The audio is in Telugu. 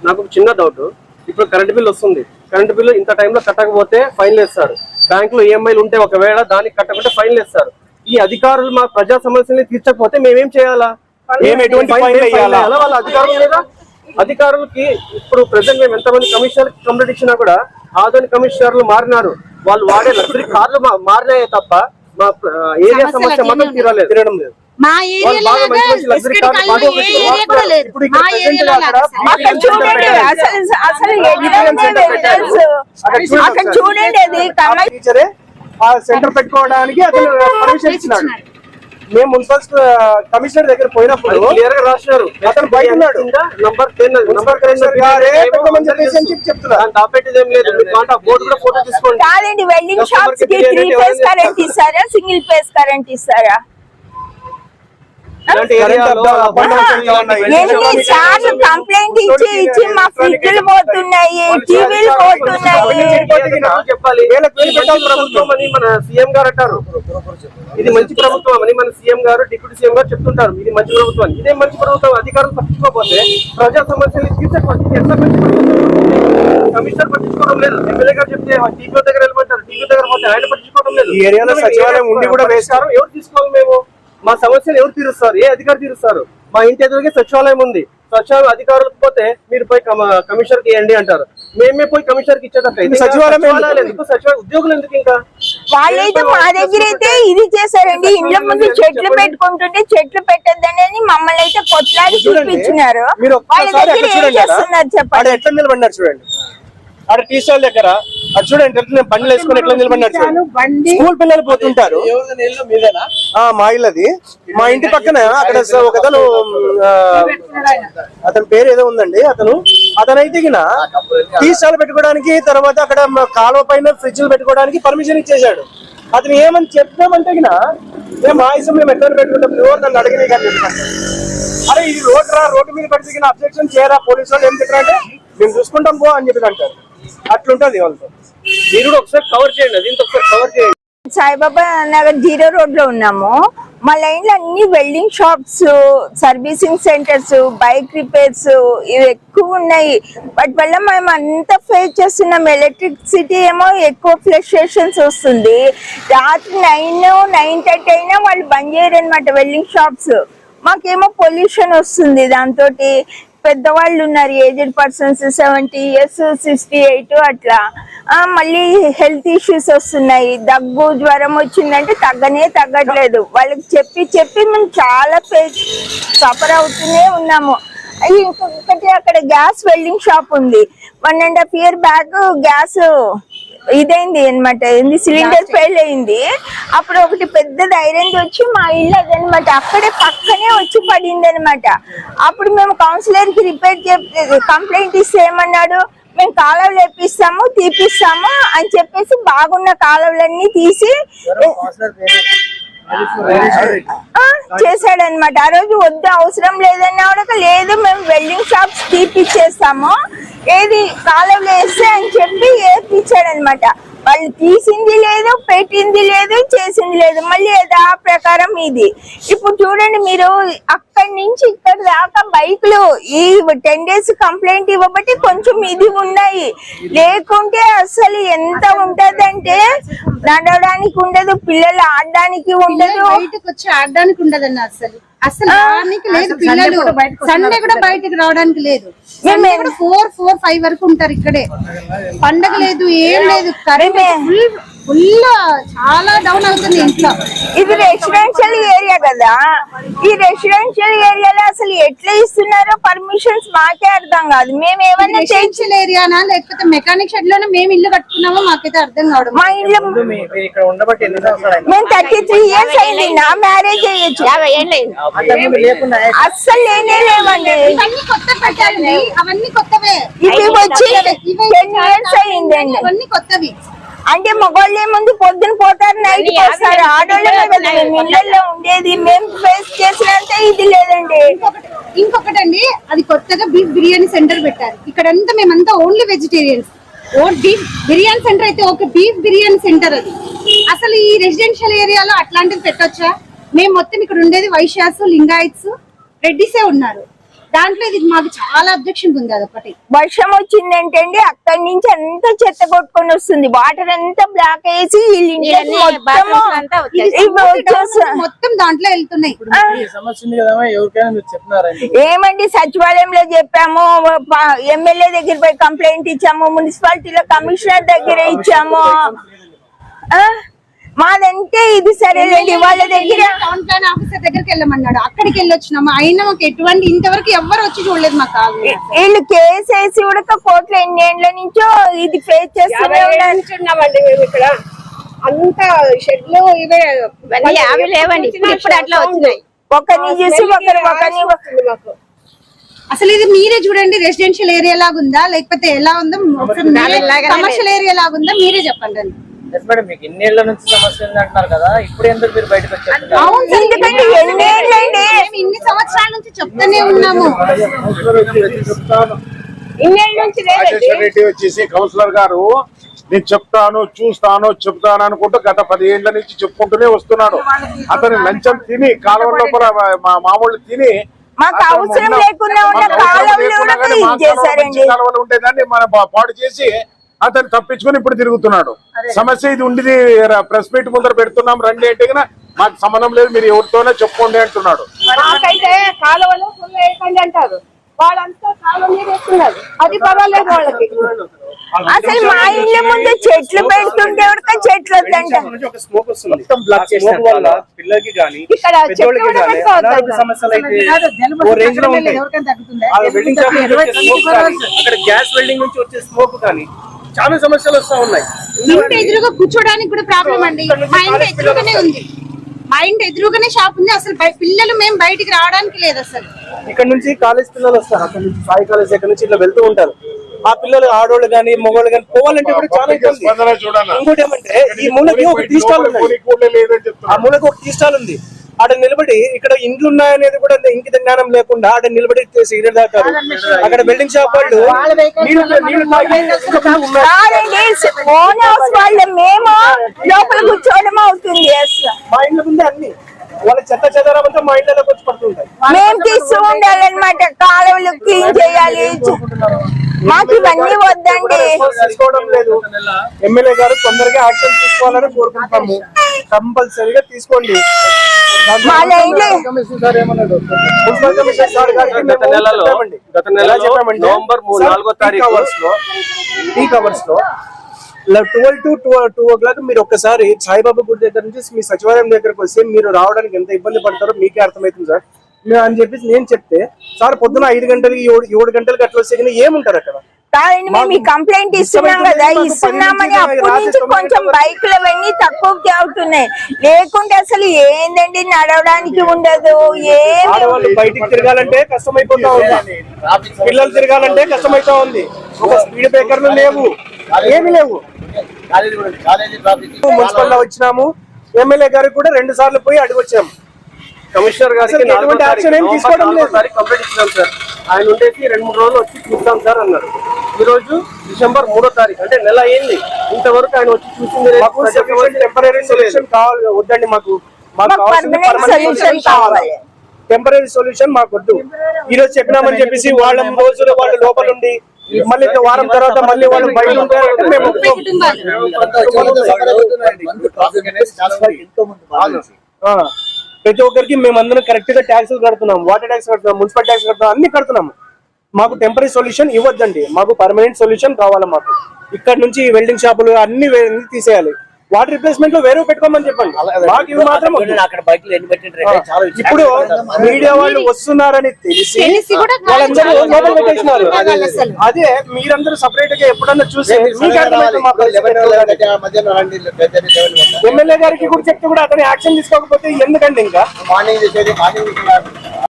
నాకు చిన్న డౌట్. ఇప్పుడు కరెంట్ బిల్ వస్తుంది, కరెంట్ బిల్ ఇంత టైంలో కట్టకపోతే ఫైన్ వేస్తారు. బ్యాంక్ లో ఈఎంఐలు ఉంటే ఒకవేళ దానికి కట్టకుంటే ఫైన్ వేస్తారు. ఈ అధికారులు మా ప్రజా సమస్యల్ని తీర్చకపోతే మేమేం చేయాలా? వాళ్ళ అధికారులు లేదా? అధికారులకి ఇప్పుడు ప్రెసెంట్ మేము ఎంతమంది కమిషనర్ కంప్లైంట్ ఇచ్చినా కూడా ఆధునిక కమిషనర్లు మారినారు. వాళ్ళు వాడే లగ్జరీ కార్లు మారినాయే తప్ప మా ఏరియా సమస్య మాత్రం తిరగడం లేదు. మా ఏరియాలో సెంటర్ పెట్టుకోవడానికి అతను పర్మిషన్ ఇచ్చినాడు. మేము మున్సిపల్ కమిషనర్ దగ్గర పోయినప్పుడు క్లియర్ గా రాసినారు, అతను బయట ఉన్నాడు. బోర్డు కూడా ఫోటో తీసుకోండి. కాదండి, వెల్డింగ్ షాప్స్ కి 3 ఫేజ్ కరెంట్ ఇస్తారా, సింగిల్ ఫేజ్ కరెంట్ ఇస్తారా? కంప్లైంట్ ఇచ్చి మా ఫ్రిడ్జ్లు పోతున్నాయి, టీవీలు పోతున్నాయి. ప్రభుత్వం అని మన సీఎం గారు అంటారు, ఇది మంచి ప్రభుత్వం అని మన సీఎం గారు డిప్యూటీ సీఎం గారు చెప్తుంటారు. ఇది మంచి ప్రభుత్వం, ఇదే మంచి ప్రభుత్వం. అధికారులు పట్టించుకోకపోతే ప్రజా సమస్యలు తీర్చకపోతే ఎంత మంచి కమిషనర్ పట్టించుకోవడం లేదు. ఎమ్మెల్యే గారు చెప్తే టీవీ దగ్గర వెళ్ళమంటారు, టీవీ దగ్గర పోతే ఆయన పట్టించుకోవడం లేదు. ఈ ఏరియాలో సచివాలయం ఉండి కూడా వేస్తారు. ఎవరు తీసుకోవాలి? మేము మా సమస్యలు ఎవరు తీరుస్తారు? ఏ అధికారి తీరుస్తారు? మా ఇంటి ఎదురుగే సచివాలయం ఉంది. సచివాలయం అధికారులకు పోతే మీరు పోయి కమిషనర్ కి ఇవ్వండి అంటారు. మేమే పోయి కమిషనర్ కి ఇచ్చేటట్టు సచివాలయం ఎందుకు? సచివాలయం ఉద్యోగులు ఎందుకు? ఇంకా వాళ్ళైతే మా దగ్గర అయితే ఇది చేశారండి, ఇండ్ల ముందు చెట్లు పెట్టుకుంటుంటే చెట్లు పెట్టద్దని మమ్మల్ని అయితే కొట్లాడి చూపించినారు. వాళ్ళ దగ్గర ఏం చేస్తున్నారు చెప్పండి? ఎట్లా నిలబడినారు చూడండి, అక్కడ టీ స్టాల్ దగ్గర అది చూడండి, ఎట్లా బండ్లు వేసుకుని ఎట్లా నిలబడినారు. స్కూల్ పిల్లలు పోతుంటారు. మా ఇల్లది, మా ఇంటి పక్కన అక్కడ ఒకతను, అతని పేరు ఏదో ఉందండి, అతనైతే టీ స్టాల్ పెట్టుకోవడానికి, తర్వాత అక్కడ కాలువ పైన ఫ్రిడ్జ్లు పెట్టుకోవడానికి పర్మిషన్ ఇచ్చేసాడు. అతను ఏమని చెప్పామంటే మేము మా ఇష్టం మేము ఎట్లా పెట్టుకుంటాం, ఎవరు నన్ను అడిగిన కానీ చెప్పినట్టు. అరే ఇది రోడ్డు మీద పెట్టి అబ్జెక్షన్ చేయరా, పోలీసు వాళ్ళు ఏం చెప్పారంటే మేము చూసుకుంటాం పో అని చెప్పి అంటారు. అట్లుంటది వాళ్ళతో. మీరు కూడా ఒకసారి కవర్ చేయండి, అది ఒకసారి కవర్ చేయండి. సాయిబాబా నగర్ 0 రోడ్ లో ఉన్నాము. మా లైన్ లో అన్ని welding shops, servicing centres, bike repairs ఇవి ఎక్కువ ఉన్నాయి. వాటి వల్ల మేము అంతా ఫేస్ చేస్తున్నాం. ఎలక్ట్రిసిటీ ఏమో ఎక్కువ ఫ్లక్చుయేషన్స్ వస్తుంది. రాత్రి 9-9:30 అయినా వాళ్ళు బంద్ చేయరు అనమాట వెల్డింగ్ షాప్స్. మాకేమో పొల్యూషన్ వస్తుంది. దాంతో పెద్దవాళ్ళు ఉన్నారు, ఏజ్డ్ పర్సన్స్ 70 years 68 అట్లా. మళ్ళీ హెల్త్ ఇష్యూస్ వస్తున్నాయి. దగ్గు జ్వరం వచ్చిందంటే తగ్గట్లేదు. వాళ్ళకి చెప్పి మేము చాలా సఫర్ అవుతూనే ఉన్నాము. ఇంకొకటి అక్కడ గ్యాస్ వెల్డింగ్ షాప్ ఉంది. 1.5 year బ్యాక్ గ్యాస్ ఇదైంది అనమాట, సిలిండర్ ఫెయిల్ అయింది. అప్పుడు ఒకటి పెద్దది ఐరన్ వచ్చి మా ఇల్లు అదనమాట అక్కడే పక్కనే వచ్చి పడింది అనమాట. అప్పుడు మేము కౌన్సిలర్ కి కంప్లైంట్ ఇస్తే ఏమన్నాడు, మేము కాలువలు వేపిస్తాము తీపిస్తాము అని చెప్పేసి బాగున్న కాలువలన్నీ తీసి చేశాడనమాట. ఆ రోజు వద్దు అవసరం లేదన్నా కూడా లేదు మేము వెల్డింగ్ షాప్స్ తీపిచ్చేస్తాము, ఏది కాలువలు వేస్తే అని చెప్పి వేపించాడనమాట. వాళ్ళు తీసింది లేదు, పెట్టింది లేదు, చేసింది లేదు. మళ్ళీ యథా ప్రకారం ఇది. ఇప్పుడు చూడండి మీరు, అక్కడి నుంచి ఇక్కడ దాకా బైకులు ఈ 10 days కంప్లైంట్ ఇవ్వబట్టి కొంచెం ఇది ఉన్నాయి. లేకుంటే అసలు ఎంత ఉంటదంటే నడవడానికి ఉండదు, పిల్లలు ఆడడానికి ఉండదు, బయటకు వచ్చి ఆడడానికి ఉండదన్న అసలు లేదు. పిల్లలు సండే కూడా బయటకు రావడానికి లేదు. 4-5 వరకు ఉంటారు ఇక్కడే. పండగ లేదు, ఏం లేదు. కరెంట్ ఫుల్ చాలా డౌన్ అవుతుంది ఇంట్లో. ఇది రెసిడెన్షియల్ ఏరియా కదా, ఈ రెసిడెన్షియల్ ఏరియాలో అసలు ఎట్లా ఇస్తున్నారో పర్మిషన్స్ మాకే అర్థం కాదు. మేము ఏమన్నా రెసిడెన్షియల్ ఏరియానా లేకపోతే మెకానిక్ షెడ్ లోనే మేము ఇల్లు కట్టుకున్నామో మాకైతే అర్థం కావడం. మా ఇల్లు మేము 33 years అయింది. నా మ్యారేజ్ అయ్యొచ్చు, అస్సలు లేనే లేవండి. ఇవన్నీ కొత్త పెట్టాలండి, అవన్నీ కొత్తవే. ఇవి వచ్చి 10 years అయిందండి. అవన్నీ కొత్తవి. అంటే మగవాళ్ళే ముందు పొద్దున పోతారు, నైట్ వస్తారు. ఆడోళ్ళమే కదా మేము ఇళ్లలో ఉండేది. మేము ఫేస్ చేసినంత ఇది లేదండి. ఇంకొకటండి, అది కొత్తగా బీఫ్ బిర్యానీ సెంటర్ పెట్టారు. ఇక్కడంతా మేమంతా only vegetarians. Beef biryani centre అయితే ఒక బీఫ్ బిర్యానీ సెంటర్ అది. అసలు ఈ రెసిడెన్షియల్ ఏరియాలో అట్లాంటిది పెట్టొచ్చా? మేము మొత్తం ఇక్కడ ఉండేది వైశ్యాస్, లింగాయత్స్, రెడ్డిసే ఉన్నారు. దాంట్లో ఇది మాకు చాలా అబ్జెక్షన్ ఉంది. అదొకటి వర్షం వచ్చిందంటే అండి అక్కడి నుంచి అంతా చెత్త కొట్టుకొని వస్తుంది, వాటర్ అంతా బ్లాక్ వేసి మొత్తం దాంట్లో వెళ్తున్నాయి. ఏమండి సచివాలయంలో చెప్పాము, ఎమ్మెల్యే దగ్గర పోయి కంప్లైంట్ ఇచ్చాము, మున్సిపాలిటీలో కమిషనర్ దగ్గర ఇచ్చాము. మాదంటే ఇది సరేలేండి, వాళ్ళ దగ్గర టౌన్ ప్లాన్ ఆఫీసర్ దగ్గరికి వెళ్ళమన్నాడు, అక్కడికి వెళ్ళొచ్చినాము. అయినా మాకు ఎటువంటి ఇంతవరకు ఎవ్వరు వచ్చి చూడలేదు. మాకు వీళ్ళు కేసు వేసి కూడా కోర్టులో ఎన్ని ఏళ్ల నుంచో ఇది ఫేస్ చేస్తూనే ఉన్నామండి. మేము ఇక్కడ అంతా షెడ్లు ఇవే అవి లేవండి, ఇప్పుడు అట్లా వచ్చినాయి. ఒకరిని చూసి ఒకరిని అసలు ఇది మీరే చూడండి, రెసిడెన్షియల్ ఏరియా లాగుందా లేకపోతే ఎలా ఉందో, కమర్షియల్ ఏరియా లాగుందా మీరే చెప్పండి. మేడం మీకు ఇన్నేళ్ల నుంచి సమస్య ఉంది అంటున్నారు కదా, ఇప్పుడు ఎందుకు మీరు బయటకు వచ్చారు? ఇన్ని సంవత్సరాల నుంచి చెప్తూనే ఉన్నాము. రెడ్డి వచ్చేసి కౌన్సిలర్ గారు నేను చెప్తాను చెప్తాను అనుకుంటూ గత 10 ఏళ్ల నుంచి చెప్పుకుంటూనే వస్తున్నాడు. అతను లంచం తిని కాలువ లోపల మామూలు తిని మాకు అవసరం లేకుండా ఉన్న కాలువలు ఉండేదాన్ని మన పాడు చేసి అతను తప్పించుకుని ఇప్పుడు తిరుగుతున్నాడు. సమస్య ఇది ఉండేది, ప్రెస్ మీట్ ముందర పెడుతున్నాం రండి అంటే మాకు సంబంధం లేదు, మీరు ఎవరితోనే చెప్పుకోండి అంటున్నాడు. నాకైతే కాలువలు ఫుల్ వేయకండి అంటారు, వాళ్ళంతా కాలువ మీద వేస్తున్నారు, అది పర్వాలేదు వాళ్ళకి. అసలు మా ఇళ్ళ ముందు చెట్లు పెడుతుంటే చెట్లు పిల్లలకి కానీ ఇక్కడ సమస్యలు అయితే అక్కడ గ్యాస్ వెల్డింగ్ నుంచి వచ్చే స్మోక్ కానీ చాలా సమస్యలు వస్తా ఉన్నాయి. ఇంటి ఎదురుగా కూర్చోడానికి కూడా ప్రాబ్లం అండి. మా ఇంటి ఎదురుగానే ఉంది, మా ఇంటి ఎదురుగానే షాప్ ఉంది. అసలు పిల్లలు మేము బయటికి రావడానికి లేదు. అసలు ఇక్కడ నుంచి కాలేజ్ పిల్లలు వస్తారు, అక్కడ నుంచి సాయి కాలేజ్ దగ్గర నుంచి ఇట్లా వెళ్తూ ఉంటారు. ఆ పిల్లలు ఆడోళ్ళు గానీ మగవాళ్ళు గానీ పోవాలంటే కూడా చాలా ఇబ్బంది. ఇంకోటి ఏమంటే ఈ మూలకి ఒక టీ స్టాల్ ఉంది, ఆ మూలకి ఒక టీ స్టాల్ ఉంది. ఆడ నిలబడి ఇక్కడ ఇండ్లు ఉన్నాయనేది కూడా ఇంకిత జ్ఞానం లేకుండా ఆడ నిలబడి సిగరెట్ తాగుతారు. అక్కడ బిల్డింగ్ షాప్ వాళ్ళు మేము లోపల కూర్చోవడం అవుతుంది. మా ఇండ్ల ముందే అన్ని వాళ్ళ చెత్త చెదారం అంతా మా ఇంట్లోకి వచ్చి పడుతుంటాయి. మేము తీస్తూ ఉండాలన్నమాట, కాలువలు క్లీన్ చేయాలి. మాకు ఇవన్నీ వద్దండి. తీసుకోవడం లేదు. ఎమ్మెల్యే గారు తొందరగా యాక్షన్ తీసుకోవాలని కోరుకుంటాము. కంపల్సరీగా తీసుకోండి. గత నెలలో నవంబర్ 4వ తారీఖు 12 to 2 o'clock మీరు ఒక్కసారి సాయిబాబా గుడి దగ్గర నుంచి మీ సచివాలయం దగ్గరకు వస్తే మీరు రావడానికి ఎంత ఇబ్బంది పడతారో మీకే అర్థమవుతుంది సార్ అని చెప్పేసి నేను చెప్తే, సార్ పొద్దున 5 గంటలకి 7 గంటలకి అట్లా వస్తే ఏముంటారు అక్కడ? మీ కంప్లైంట్ ఇస్తున్నాం కదా, ఇస్తున్నామని అప్పటి నుంచి కొంచెం బైకులు అవన్నీ తక్కువకి అవుతున్నాయి. లేకుంటే అసలు ఏందండి నడవడానికి ఉండదు. ఆడవాళ్ళు బయటికి తిరగాలంటే కష్టమైపోతా ఉంది, పిల్లలు తిరగాలంటే కష్టమైతా ఉంది. ఒక స్పీడ్ బ్రేకర్లు లేవు, ఏమి లేవు. మున్సిపల్ లో వచ్చినాము, ఎమ్మెల్యే గారికి కూడా 2 సార్లు పోయి అడిగి వచ్చాము. కమిషనర్ గారికి కంప్లైంట్ ఇచ్చినాం సార్. ఆయన ఉండేసి 2-3 రోజులు వచ్చి చూస్తాం సార్ అన్నారు. ఈ రోజు డిసెంబర్ 3వ తారీఖు, అంటే నెల అయింది. ఇంతవరకు ఆయన వచ్చి చూసింది టెంపరీ సొల్యూషన్ కావాలి వద్దండి. మాకు టెంపరీ సొల్యూషన్ మాకు వద్దు. ఈ రోజు చెప్పినామని చెప్పేసి వాళ్ళ రోజులు వాళ్ళు లోపల ఉండి మళ్ళీ వారం తర్వాత మళ్ళీ వాళ్ళు బయట ఉంటారు. మేము ప్రతి ఒక్కరికి మేమందరం కరెక్ట్ గా ట్యాక్స్ కడుతున్నాం, వాటర్ ట్యాక్స్ కడుతున్నాం, మున్సిపల్ ట్యాక్స్ కడుతున్నాం, అన్ని కడుతున్నాము. మాకు టెంపరీ సొల్యూషన్ ఇవ్వద్దండి, మాకు పర్మనెంట్ సొల్యూషన్ కావాలి. మాకు ఇక్కడ నుంచి వెల్డింగ్ షాపులు అన్ని తీసేయాలి, వాటర్ రిప్లేస్మెంట్ లో వేరే పెట్టుకోమని చెప్పండి. మాకు ఇవి మాత్రం ఇప్పుడు మీడియా వాళ్ళు వస్తున్నారని తెలిసి వాళ్ళందరూ లోపల పెట్టేసినారు. అదే మీరందరూ సపరేట్ గా ఎప్పుడన్నా చూసి ఎమ్మెల్యే గారికి కూడా చెప్తే కూడా అతను యాక్షన్ తీసుకోకపోతే ఎందుకండి? ఇంకా